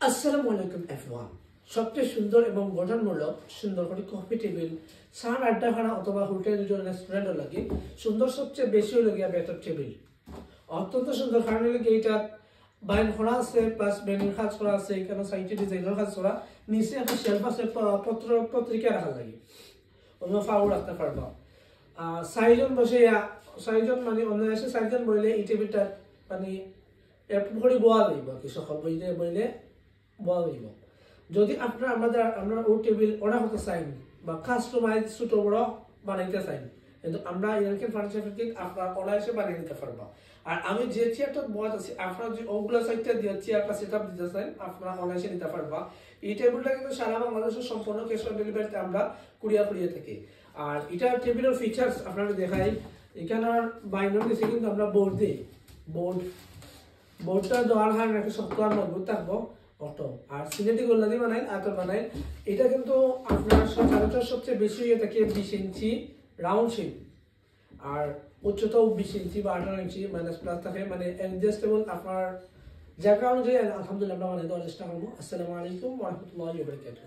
আসসালামু আলাইকুম এভরিওয়ান। সবচেয়ে সুন্দর এবং গঠনমূলক সুন্দর করে কফি টেবিল সান আড্ডাখানা অথবা হোটেল রেস্টুরেন্ট লাগে সুন্দর সবচেয়ে বেশি হলো গিয়া বেটার টেবিল অত্যন্ত সুন্দর কারণ হলো কি এটা বাইন করা আছে প্লাস বেনির কাজ করা আছে এখানে সাইটে ডিজাইনের কাজ করা নিচে একটা শেলফ আছে পত্র পত্রিকা রাখা লাগে অন্য ফাউ রাখতে পারবা। চারিজন বসে চারিজন মানে অনায়াসে চারিজন বইলে এই টেবিলটা মানে এরকম করে বোয়া যাইব কি সকল বইলে বইলে বোয়া যাইব। যদি আমরা ও টেবিল অর্ডার করতে চাই বা কাস্টমাইজ ছোট বড় বানাইতে চাই কিন্তু আমরা ইরানকে ফার্নিচার ফ্যাক্টরি আপনার অনায়াসে বানিয়ে নিতে পারবা। আর আমি যে চেয়ারটা বয়াত আছি আপনার যে ওগুলা সাইডটা দিয়ে চেয়ারটা সেট আপ দিতে চাই আপনারা অনায়াসে নিতে পারবা। এই টেবিলটা কিন্তু সারা বাংলাদেশের সম্পূর্ণ ক্যাশ অন ডেলিভারিতে আমরা কুরিয়ার করিয়ে থাকি। আর এটা টেবিলের ফিচার্স আপনারা দেখাই এখানে বাইনার দিয়েছে কিন্তু আমরা বোর্ড দিই বোর্ডটা দেওয়ার কারণে একটা শক্ত আর মজবুত থাকবো অটো। আর সিনেটি গোল্লা দিয়ে বানাই আতর বানাই এটা কিন্তু আপনার সচরাচর সবচেয়ে বেশি হয়ে থাকে 20 ইঞ্চি রাউন্ড শেপ আর উচ্চতাও 20 ইঞ্চি বা 18 ইঞ্চি মাইনাস প্লাস থাকে মানে অ্যাডজাস্টেবল আপনার জায়গা অনুযায়ী আলহামদুলিল্লাহ আমরা বানাই দেওয়ার চেষ্টা করবো। আসসালামু আলাইকুম ওয়া রাহমাতুল্লাহি ওয়া বারাকাতুহু।